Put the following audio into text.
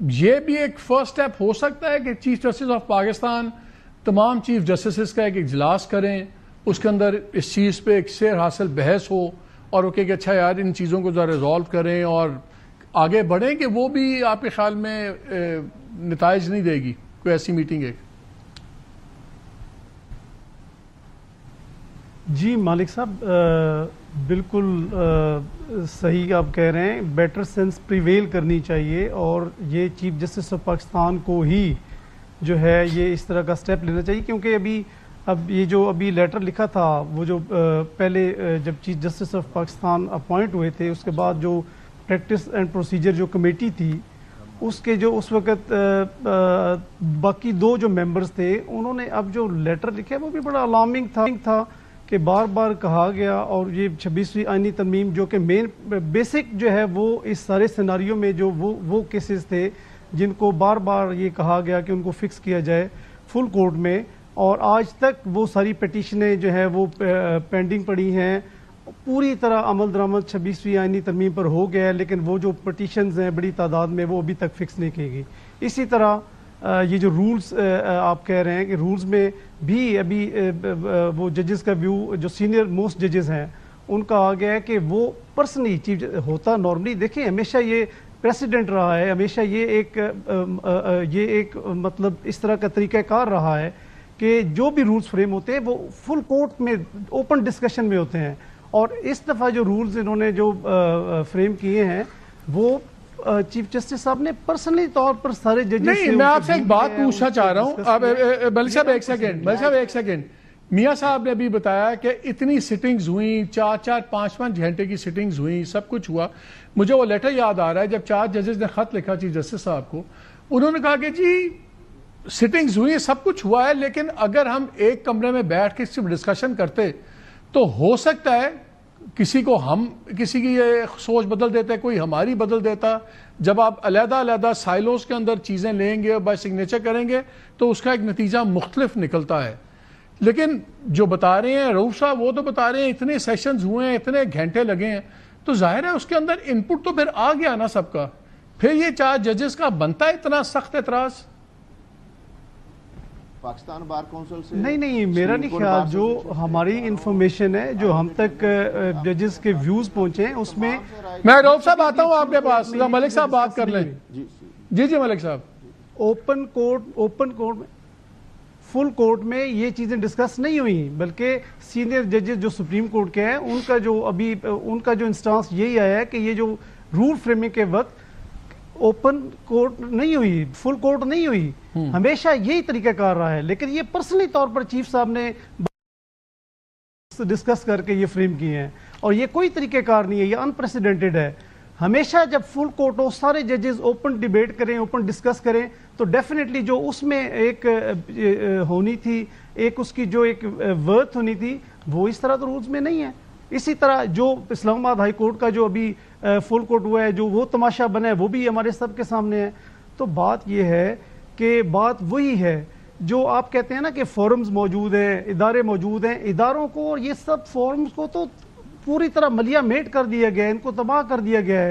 یہ بھی ایک فرسٹ سٹیپ ہو سکتا ہے کہ چیف جسٹس آف پاکستان تمام چیف جسٹسز کا ایک اجلاس کریں، اس کے اندر اس چیز پہ ایک سیر حاصل بحث ہو اور وہ کہ اچھا یار ان چیزوں کو ذرا ریزالو کریں اور آگے بڑھیں، کہ وہ بھی آپ کے خیال میں نتائج نہیں دے گی کوئی ایسی میٹنگ ایک؟ جی مالک صاحب بالکل صحیح آپ کہہ رہے ہیں، بیٹر سینس پریویل کرنی چاہیے اور یہ چیف جسٹس آف پاکستان کو ہی جو ہے یہ اس طرح کا سٹیپ لینا چاہیے، کیونکہ اب یہ جو ابھی لیٹر لکھا تھا وہ جو پہلے جب chief justice of Pakistan appoint ہوئے تھے اس کے بعد جو پریکٹس اینڈ پروسیجر جو کمیٹی تھی اس کے جو اس وقت باقی دو جو ممبرز تھے انہوں نے اب جو لیٹر لکھا وہ بھی بڑا الارمنگ تھا کہ بار بار کہا گیا، اور یہ 26ویں آئینی ترمیم جو کہ مین بیسک جو ہے وہ اس سارے سیناریو میں جو وہ کیسز تھے جن کو بار بار یہ کہا گیا کہ ان کو فکس کیا جائے فل کورٹ میں، اور آج تک وہ ساری پیٹیشنیں جو ہیں وہ پینڈنگ پڑی ہیں، پوری طرح عمل درآمد 26ویں آئینی ترمیم پر ہو گیا ہے، لیکن وہ جو پٹیشنز ہیں بڑی تعداد میں وہ ابھی تک فکس نہیں کی گئی۔ اسی طرح یہ جو رولز آپ کہہ رہے ہیں کہ رولز میں بھی ابھی وہ ججز کا ویو جو سینئر موسٹ ججز ہیں ان کا آ گیا ہے کہ وہ پرسنلی چیف ہوتا نارملی دیکھیں ہمیشہ یہ پریسیڈنٹ رہا ہے، ہمیشہ یہ ایک مطلب اس طرح کا طریقہ کار رہا ہے کہ جو بھی رولز فریم ہوتے ہیں وہ فل کورٹ میں اوپن ڈسکشن میں ہوتے ہیں، اور اس دفعہ جو رولز انہوں نے جو فریم کیے ہیں وہ چیف جسٹس صاحب نے پرسنلی طور پر سارے ججز سے نہیں، میں آپ سے ایک بات پوچھنا چاہ رہا ہوں۔ اب ملک صاحب ایک سیکنڈ، میاں صاحب نے بھی بتایا کہ اتنی سٹنگز ہوئیں، 4-5 گھنٹے کی سٹنگز ہوئیں، سب کچھ ہوا۔ مجھے وہ لیٹر یاد آ رہا ہے جب 4 ججز نے خط لکھا چیف جسٹس صاحب کو، انہوں نے کہا کہ جی سٹنگز ہوئی، سب کچھ ہوا ہے، لیکن اگر ہم ایک کمرے میں بیٹھ کے صرف ڈسکشن کرتے تو ہو سکتا ہے کسی کی یہ سوچ بدل دیتے، کوئی ہماری بدل دیتا۔ جب آپ علیحدہ سائلوز کے اندر چیزیں لیں گے اور بائی سگنیچر کریں گے تو اس کا ایک نتیجہ مختلف نکلتا ہے۔ لیکن جو بتا رہے ہیں رؤوف صاحب وہ تو بتا رہے ہیں اتنے سیشنز ہوئے ہیں، اتنے گھنٹے لگے ہیں، تو ظاہر ہے اس کے اندر ان پٹ تو پھر آ گیا نا سب کا، پھر یہ 4 ججز کا بنتا ہے اتنا سخت اعتراض؟ پاکستان بار کونسل سے نہیں میرا نہیں خیال، جو ہماری انفارمیشن ہے جو ہم تک ججز کے ویوز پہنچے ہیں اس میں میں رؤوف صاحب آتا ہوں آپ کے پاس، ملک صاحب بات کر لیں۔ جی ملک صاحب، اوپن کورٹ میں فل کورٹ میں یہ چیزیں ڈسکس نہیں ہوئی، بلکہ سینئر ججز جو سپریم کورٹ کے ہیں ان کا جو انسٹانس یہی آیا ہے کہ یہ جو رول فریمنگ کے وقت اوپن کورٹ نہیں ہوئی، فل کورٹ نہیں ہوئی، ہمیشہ یہی طریقہ کار رہا ہے، لیکن یہ پرسنلی طور پر چیف صاحب نے ڈسکس کر کے یہ فریم کیے ہیں، اور یہ کوئی طریقہ کار نہیں ہے، یہ انپریسیڈنٹڈ ہے۔ ہمیشہ جب فل کورٹ ہو سارے ججز اوپن ڈیبیٹ کریں، اوپن ڈسکس کریں، تو ڈیفینیٹلی جو اس میں ایک ہونی تھی، ایک اس کی جو ایک ورتھ ہونی تھی، وہ اس طرح تو رولز میں نہیں ہے۔ اسی طرح جو اسلام آباد ہائی کورٹ کا جو ابھی فل کورٹ ہوا ہے، جو وہ تماشا بنا ہے، وہ بھی ہمارے سب کے سامنے ہے۔ تو بات یہ ہے کہ بات وہی ہے جو آپ کہتے ہیں نا کہ فورمز موجود ہیں، ادارے موجود ہیں، اداروں کو اور یہ سب فورمز کو تو پوری طرح ملیا میٹ کر دیا گیا ہے، ان کو تباہ کر دیا گیا ہے۔